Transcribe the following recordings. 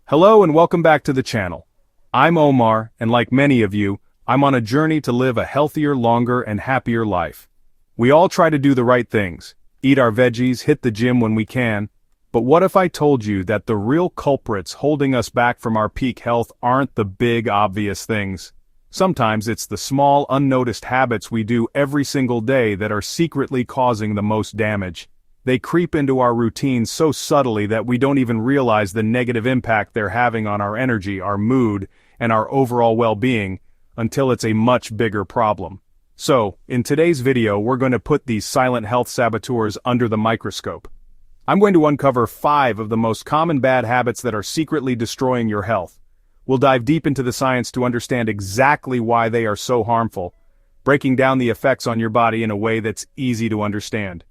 Hello and welcome back to the channel. I'm Omar, and like many of you, I'm on a journey to live a healthier, longer, and happier life. We all try to do the right things, eat our veggies, hit the gym when we can, but what if I told you that the real culprits holding us back from our peak health aren't the big, obvious things? Sometimes it's the small, unnoticed habits we do every single day that are secretly causing the most damage. They creep into our routines so subtly that we don't even realize the negative impact they're having on our energy, our mood, and our overall well-being, until it's a much bigger problem. So, in today's video we're going to put these silent health saboteurs under the microscope. I'm going to uncover 5 of the most common bad habits that are secretly destroying your health. We'll dive deep into the science to understand exactly why they are so harmful, breaking down the effects on your body in a way that's easy to understand.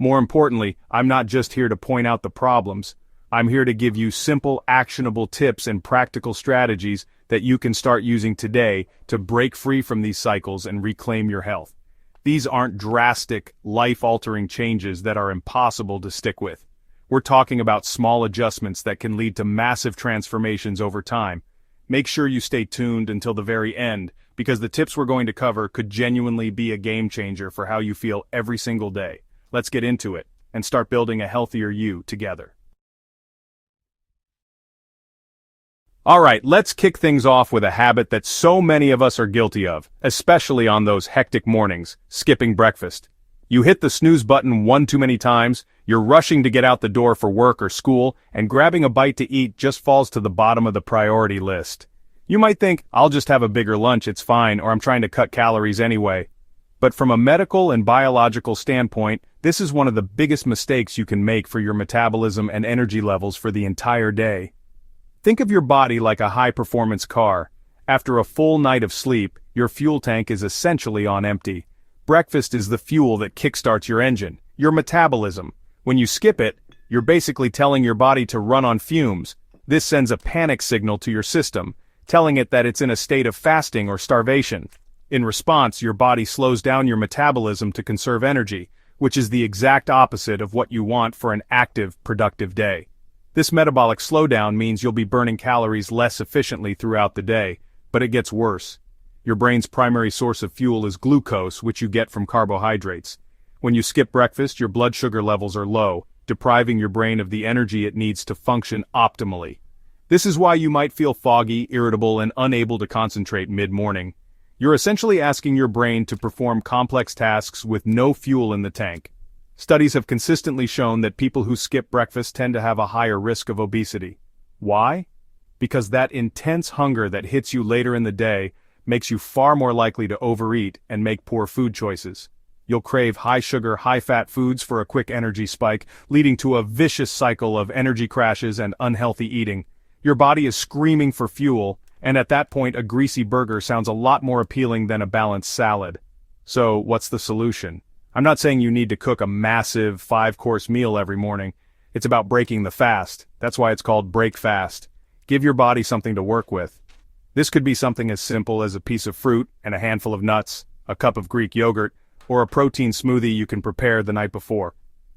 More importantly, I'm not just here to point out the problems. I'm here to give you simple, actionable tips and practical strategies that you can start using today to break free from these cycles and reclaim your health. These aren't drastic, life-altering changes that are impossible to stick with. We're talking about small adjustments that can lead to massive transformations over time. Make sure you stay tuned until the very end, because the tips we're going to cover could genuinely be a game changer for how you feel every single day. Let's get into it, and start building a healthier you together. Alright, let's kick things off with a habit that so many of us are guilty of, especially on those hectic mornings: skipping breakfast. You hit the snooze button one too many times, you're rushing to get out the door for work or school, and grabbing a bite to eat just falls to the bottom of the priority list. You might think, I'll just have a bigger lunch, it's fine, or I'm trying to cut calories anyway. But from a medical and biological standpoint, this is one of the biggest mistakes you can make for your metabolism and energy levels for the entire day. Think of your body like a high-performance car. After a full night of sleep, your fuel tank is essentially on empty. Breakfast is the fuel that kickstarts your engine, your metabolism. When you skip it, you're basically telling your body to run on fumes. This sends a panic signal to your system, telling it that it's in a state of fasting or starvation. In response, your body slows down your metabolism to conserve energy, which is the exact opposite of what you want for an active, productive day. This metabolic slowdown means you'll be burning calories less efficiently throughout the day, but it gets worse. Your brain's primary source of fuel is glucose, which you get from carbohydrates. When you skip breakfast, your blood sugar levels are low, depriving your brain of the energy it needs to function optimally. This is why you might feel foggy, irritable, and unable to concentrate mid-morning. You're essentially asking your brain to perform complex tasks with no fuel in the tank. Studies have consistently shown that people who skip breakfast tend to have a higher risk of obesity. Why? Because that intense hunger that hits you later in the day makes you far more likely to overeat and make poor food choices. You'll crave high-sugar, high-fat foods for a quick energy spike, leading to a vicious cycle of energy crashes and unhealthy eating. Your body is screaming for fuel, and at that point a greasy burger sounds a lot more appealing than a balanced salad. So, what's the solution? I'm not saying you need to cook a massive 5-course meal every morning. It's about breaking the fast. That's why it's called break fast. Give your body something to work with. This could be something as simple as a piece of fruit and a handful of nuts, a cup of Greek yogurt, or a protein smoothie you can prepare the night before.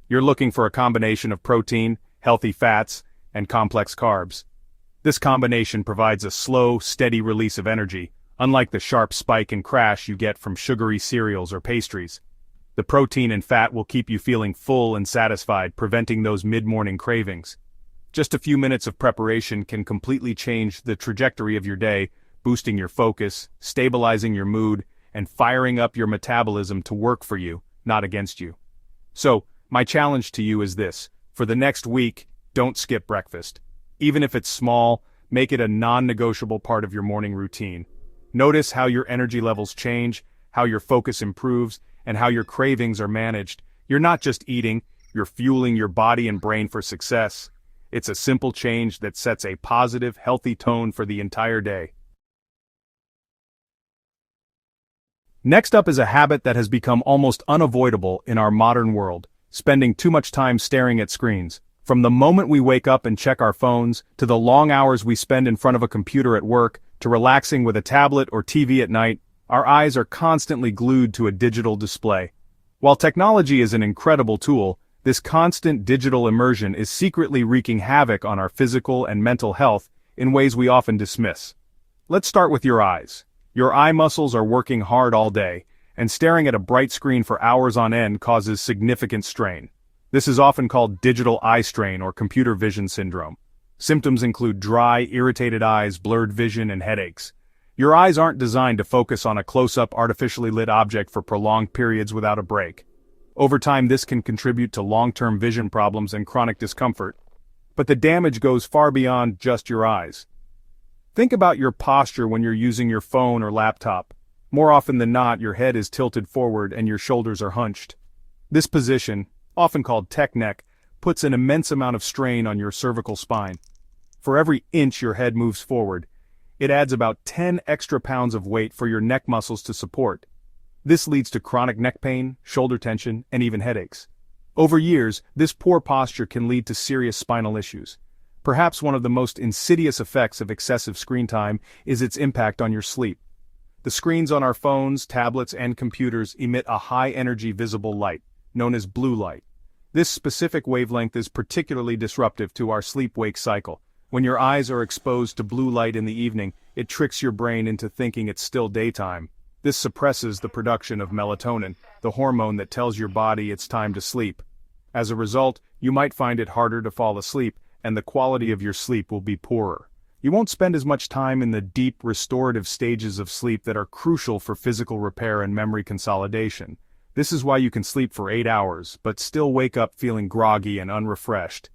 You're looking for a combination of protein, healthy fats, and complex carbs. This combination provides a slow, steady release of energy, unlike the sharp spike and crash you get from sugary cereals or pastries. The protein and fat will keep you feeling full and satisfied, preventing those mid-morning cravings. Just a few minutes of preparation can completely change the trajectory of your day, boosting your focus, stabilizing your mood, and firing up your metabolism to work for you, not against you. So, my challenge to you is this: for the next week, don't skip breakfast. Even if it's small, make it a non-negotiable part of your morning routine. Notice how your energy levels change, how your focus improves, and how your cravings are managed. You're not just eating, you're fueling your body and brain for success. It's a simple change that sets a positive, healthy tone for the entire day. Next up is a habit that has become almost unavoidable in our modern world: spending too much time staring at screens. From the moment we wake up and check our phones, to the long hours we spend in front of a computer at work, to relaxing with a tablet or TV at night, our eyes are constantly glued to a digital display. While technology is an incredible tool, This constant digital immersion is secretly wreaking havoc on our physical and mental health in ways we often dismiss. Let's start with your eyes. Your eye muscles are working hard all day, and staring at a bright screen for hours on end causes significant strain. This is often called digital eye strain or computer vision syndrome. Symptoms include dry, irritated eyes, blurred vision, and headaches. Your eyes aren't designed to focus on a close-up, artificially lit object for prolonged periods without a break. Over time, this can contribute to long-term vision problems and chronic discomfort. But the damage goes far beyond just your eyes. Think about your posture when you're using your phone or laptop. More often than not, your head is tilted forward and your shoulders are hunched. This position, often called tech neck, puts an immense amount of strain on your cervical spine. For every inch your head moves forward, it adds about 10 extra pounds of weight for your neck muscles to support. This leads to chronic neck pain, shoulder tension, and even headaches. Over years, this poor posture can lead to serious spinal issues. Perhaps one of the most insidious effects of excessive screen time is its impact on your sleep. The screens on our phones, tablets, and computers emit a high-energy visible light, known as blue light. This specific wavelength is particularly disruptive to our sleep-wake cycle. When your eyes are exposed to blue light in the evening, it tricks your brain into thinking it's still daytime. This suppresses the production of melatonin, the hormone that tells your body it's time to sleep. As a result, you might find it harder to fall asleep, and the quality of your sleep will be poorer. You won't spend as much time in the deep, restorative stages of sleep that are crucial for physical repair and memory consolidation. This is why you can sleep for 8 hours, but still wake up feeling groggy and unrefreshed.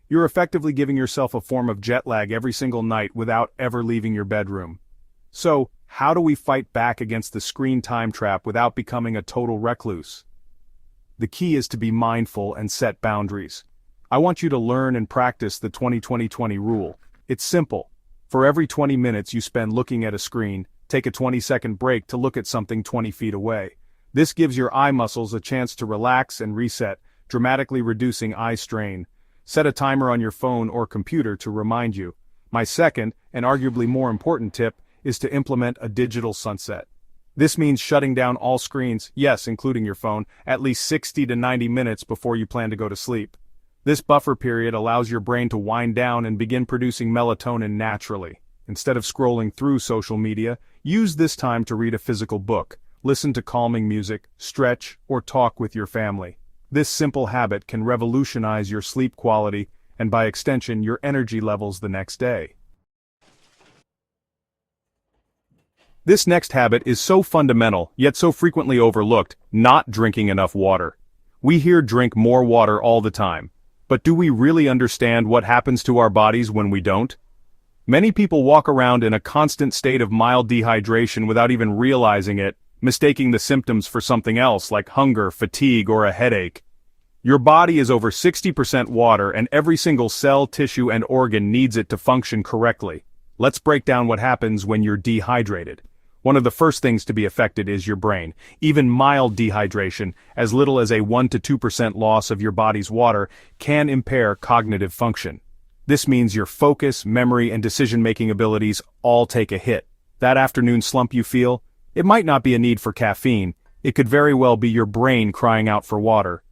You're effectively giving yourself a form of jet lag every single night without ever leaving your bedroom. So, how do we fight back against the screen time trap without becoming a total recluse? The key is to be mindful and set boundaries. I want you to learn and practice the 20-20-20 rule. It's simple. For every 20 minutes you spend looking at a screen, take a 20-second break to look at something 20 feet away. This gives your eye muscles a chance to relax and reset, dramatically reducing eye strain. Set a timer on your phone or computer to remind you. My second, and arguably more important tip, is to implement a digital sunset. This means shutting down all screens, yes, including your phone, at least 60 to 90 minutes before you plan to go to sleep. This buffer period allows your brain to wind down and begin producing melatonin naturally. Instead of scrolling through social media, use this time to read a physical book, listen to calming music, stretch, or talk with your family. This simple habit can revolutionize your sleep quality and by extension your energy levels the next day. This next habit is so fundamental, yet so frequently overlooked: not drinking enough water. We hear drink more water all the time, but do we really understand what happens to our bodies when we don't? Many people walk around in a constant state of mild dehydration without even realizing it, mistaking the symptoms for something else like hunger, fatigue, or a headache. Your body is over 60% water, and every single cell, tissue, and organ needs it to function correctly. Let's break down what happens when you're dehydrated. One of the first things to be affected is your brain. Even mild dehydration, as little as a 1 to 2% loss of your body's water, can impair cognitive function. This means your focus, memory, and decision-making abilities all take a hit. That afternoon slump you feel? It might not be a need for caffeine. It could very well be your brain crying out for water.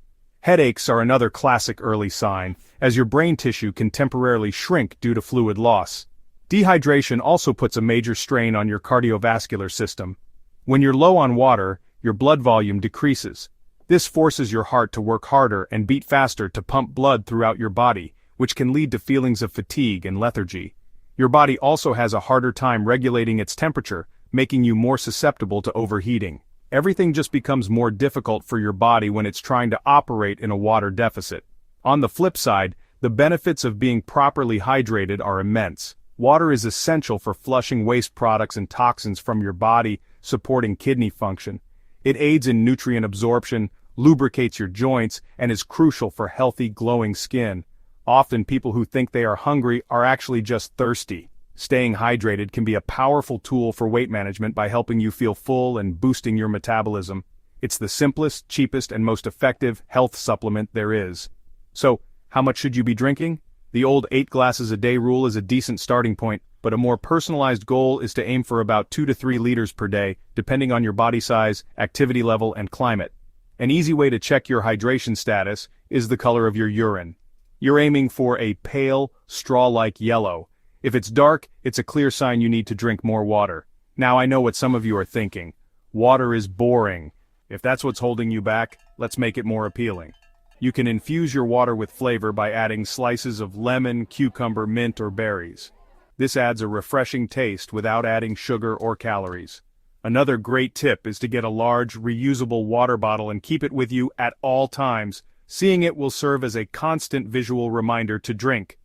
Headaches are another classic early sign, as your brain tissue can temporarily shrink due to fluid loss. Dehydration also puts a major strain on your cardiovascular system. When you're low on water, your blood volume decreases. This forces your heart to work harder and beat faster to pump blood throughout your body, which can lead to feelings of fatigue and lethargy. Your body also has a harder time regulating its temperature, making you more susceptible to overheating. Everything just becomes more difficult for your body when it's trying to operate in a water deficit. On the flip side, the benefits of being properly hydrated are immense. Water is essential for flushing waste products and toxins from your body, supporting kidney function. It aids in nutrient absorption, lubricates your joints, and is crucial for healthy, glowing skin. Often people who think they are hungry are actually just thirsty. Staying hydrated can be a powerful tool for weight management by helping you feel full and boosting your metabolism. It's the simplest, cheapest, and most effective health supplement there is. So, how much should you be drinking? The old 8 glasses a day rule is a decent starting point, but a more personalized goal is to aim for about 2 to 3 liters per day, depending on your body size, activity level, and climate. An easy way to check your hydration status is the color of your urine. You're aiming for a pale, straw-like yellow. If it's dark, it's a clear sign you need to drink more water. Now I know what some of you are thinking. Water is boring. If that's what's holding you back, let's make it more appealing. You can infuse your water with flavor by adding slices of lemon, cucumber, mint, or berries. This adds a refreshing taste without adding sugar or calories. Another great tip is to get a large, reusable water bottle and keep it with you at all times. Seeing it will serve as a constant visual reminder to drink.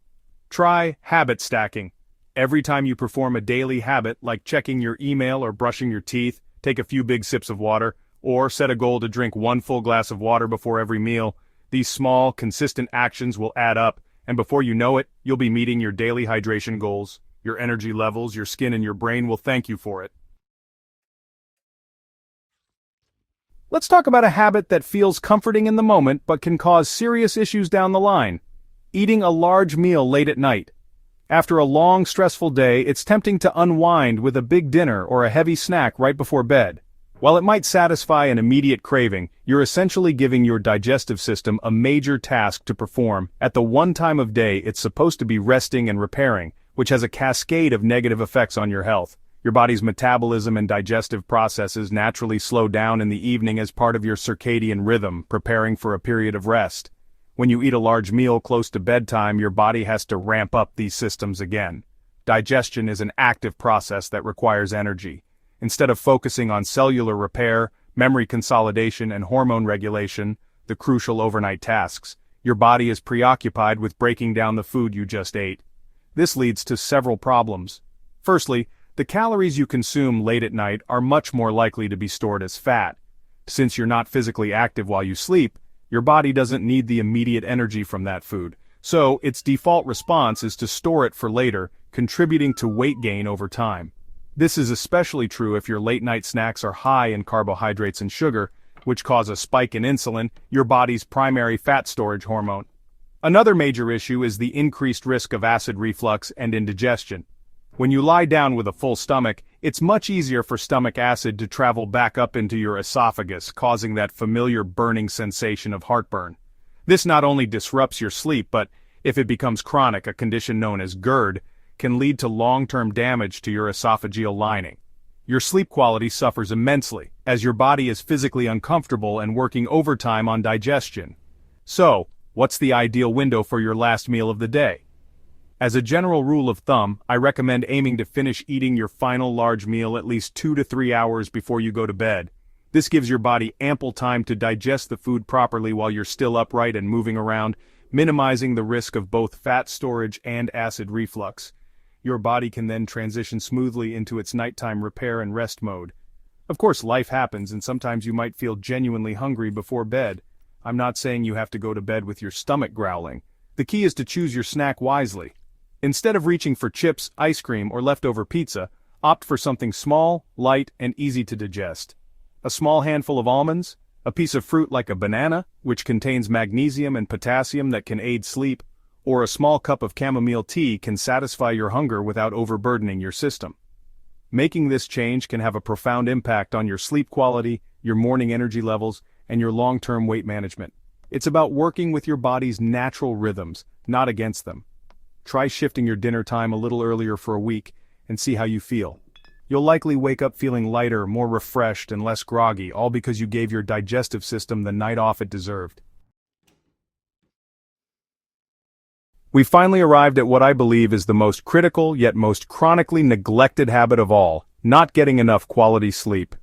Try habit stacking. Every time you perform a daily habit like checking your email or brushing your teeth, take a few big sips of water, or set a goal to drink 1 full glass of water before every meal. These small, consistent actions will add up, and before you know it, you'll be meeting your daily hydration goals. Your energy levels, your skin, and your brain will thank you for it. Let's talk about a habit that feels comforting in the moment but can cause serious issues down the line. Eating a large meal late at night. After a long, stressful day, it's tempting to unwind with a big dinner or a heavy snack right before bed. While it might satisfy an immediate craving, you're essentially giving your digestive system a major task to perform at the one time of day it's supposed to be resting and repairing, which has a cascade of negative effects on your health. Your body's metabolism and digestive processes naturally slow down in the evening as part of your circadian rhythm, preparing for a period of rest. When you eat a large meal close to bedtime, your body has to ramp up these systems again. Digestion is an active process that requires energy. Instead of focusing on cellular repair, memory consolidation, and hormone regulation, the crucial overnight tasks, your body is preoccupied with breaking down the food you just ate. This leads to several problems. Firstly, the calories you consume late at night are much more likely to be stored as fat. Since you're not physically active while you sleep, your body doesn't need the immediate energy from that food, so its default response is to store it for later, contributing to weight gain over time. This is especially true if your late-night snacks are high in carbohydrates and sugar, which cause a spike in insulin, your body's primary fat storage hormone. Another major issue is the increased risk of acid reflux and indigestion. When you lie down with a full stomach, it's much easier for stomach acid to travel back up into your esophagus, causing that familiar burning sensation of heartburn. This not only disrupts your sleep, but, if it becomes chronic, a condition known as GERD, can lead to long-term damage to your esophageal lining. Your sleep quality suffers immensely, as your body is physically uncomfortable and working overtime on digestion. So, what's the ideal window for your last meal of the day? As a general rule of thumb, I recommend aiming to finish eating your final large meal at least 2 to 3 hours before you go to bed. This gives your body ample time to digest the food properly while you're still upright and moving around, minimizing the risk of both fat storage and acid reflux. Your body can then transition smoothly into its nighttime repair and rest mode. Of course, life happens and sometimes you might feel genuinely hungry before bed. I'm not saying you have to go to bed with your stomach growling. The key is to choose your snack wisely. Instead of reaching for chips, ice cream, or leftover pizza, opt for something small, light, and easy to digest. A small handful of almonds, a piece of fruit like a banana, which contains magnesium and potassium that can aid sleep, or a small cup of chamomile tea can satisfy your hunger without overburdening your system. Making this change can have a profound impact on your sleep quality, your morning energy levels, and your long-term weight management. It's about working with your body's natural rhythms, not against them. Try shifting your dinner time a little earlier for a week, and see how you feel. You'll likely wake up feeling lighter, more refreshed, and less groggy, all because you gave your digestive system the night off it deserved. We finally arrived at what I believe is the most critical yet most chronically neglected habit of all, not getting enough quality sleep.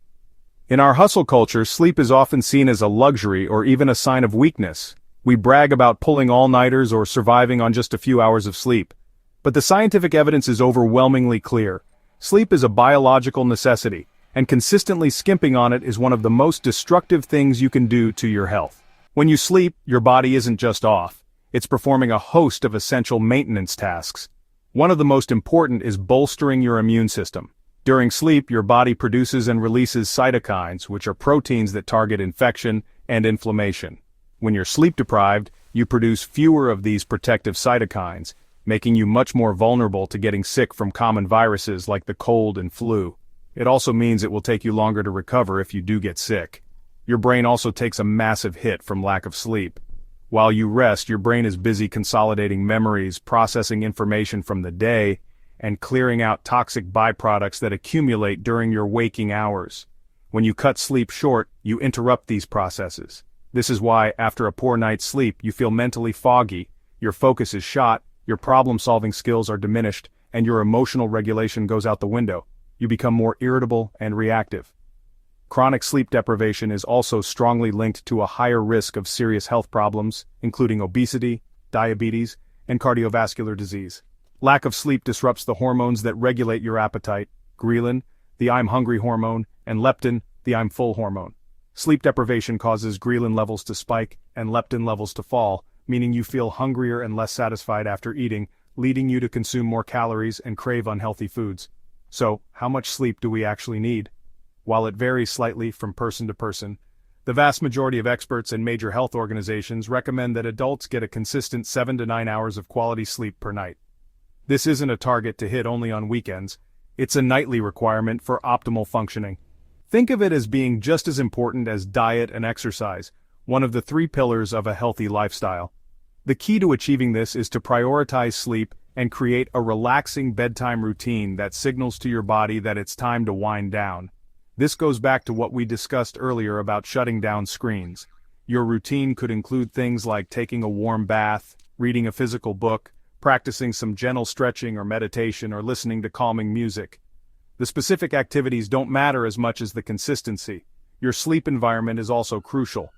In our hustle culture, sleep is often seen as a luxury or even a sign of weakness. We brag about pulling all-nighters or surviving on just a few hours of sleep. But the scientific evidence is overwhelmingly clear. Sleep is a biological necessity, and consistently skimping on it is one of the most destructive things you can do to your health. When you sleep, your body isn't just off. It's performing a host of essential maintenance tasks. One of the most important is bolstering your immune system. During sleep, your body produces and releases cytokines, which are proteins that target infection and inflammation. When you're sleep-deprived, you produce fewer of these protective cytokines, making you much more vulnerable to getting sick from common viruses like the cold and flu. It also means it will take you longer to recover if you do get sick. Your brain also takes a massive hit from lack of sleep. While you rest, your brain is busy consolidating memories, processing information from the day, and clearing out toxic byproducts that accumulate during your waking hours. When you cut sleep short, you interrupt these processes. This is why, after a poor night's sleep, you feel mentally foggy, your focus is shot, your problem-solving skills are diminished, and your emotional regulation goes out the window. You become more irritable and reactive. Chronic sleep deprivation is also strongly linked to a higher risk of serious health problems, including obesity, diabetes, and cardiovascular disease. Lack of sleep disrupts the hormones that regulate your appetite: ghrelin, the I'm hungry hormone, and leptin, the I'm full hormone. Sleep deprivation causes ghrelin levels to spike and leptin levels to fall, meaning you feel hungrier and less satisfied after eating, leading you to consume more calories and crave unhealthy foods. So, how much sleep do we actually need? While it varies slightly from person to person, the vast majority of experts and major health organizations recommend that adults get a consistent 7 to 9 hours of quality sleep per night. This isn't a target to hit only on weekends, it's a nightly requirement for optimal functioning. Think of it as being just as important as diet and exercise, one of the 3 pillars of a healthy lifestyle. The key to achieving this is to prioritize sleep and create a relaxing bedtime routine that signals to your body that it's time to wind down. This goes back to what we discussed earlier about shutting down screens. Your routine could include things like taking a warm bath, reading a physical book, practicing some gentle stretching or meditation, or listening to calming music. The specific activities don't matter as much as the consistency. Your sleep environment is also crucial.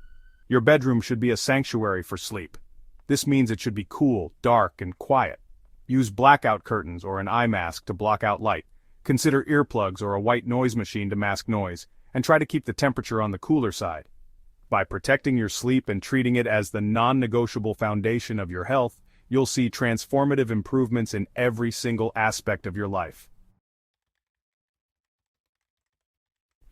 Your bedroom should be a sanctuary for sleep. This means it should be cool, dark, and quiet. Use blackout curtains or an eye mask to block out light. Consider earplugs or a white noise machine to mask noise, and try to keep the temperature on the cooler side. By protecting your sleep and treating it as the non-negotiable foundation of your health, you'll see transformative improvements in every single aspect of your life.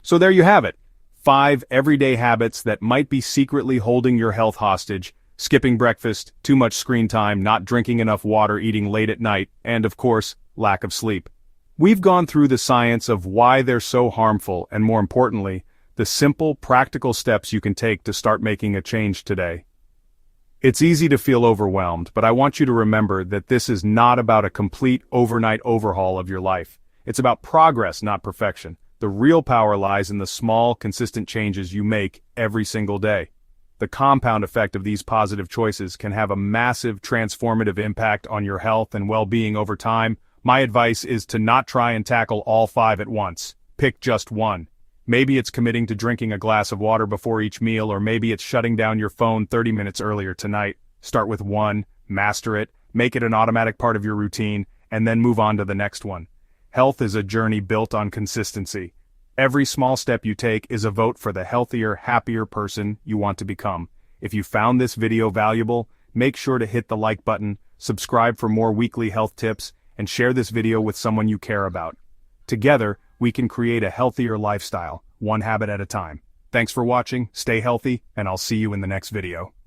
So there you have it. 5 everyday habits that might be secretly holding your health hostage: skipping breakfast, too much screen time, not drinking enough water, eating late at night, and of course, lack of sleep. We've gone through the science of why they're so harmful and, more importantly, the simple, practical steps you can take to start making a change today. It's easy to feel overwhelmed, but I want you to remember that this is not about a complete overnight overhaul of your life. It's about progress, not perfection. The real power lies in the small, consistent changes you make every single day. The compound effect of these positive choices can have a massive, transformative impact on your health and well-being over time. My advice is to not try and tackle all 5 at once. Pick just one. Maybe it's committing to drinking a glass of water before each meal, or maybe it's shutting down your phone 30 minutes earlier tonight. Start with one, master it, make it an automatic part of your routine, and then move on to the next one. Health is a journey built on consistency. Every small step you take is a vote for the healthier, happier person you want to become. If you found this video valuable, make sure to hit the like button, subscribe for more weekly health tips, and share this video with someone you care about. Together, we can create a healthier lifestyle, one habit at a time. Thanks for watching, stay healthy, and I'll see you in the next video.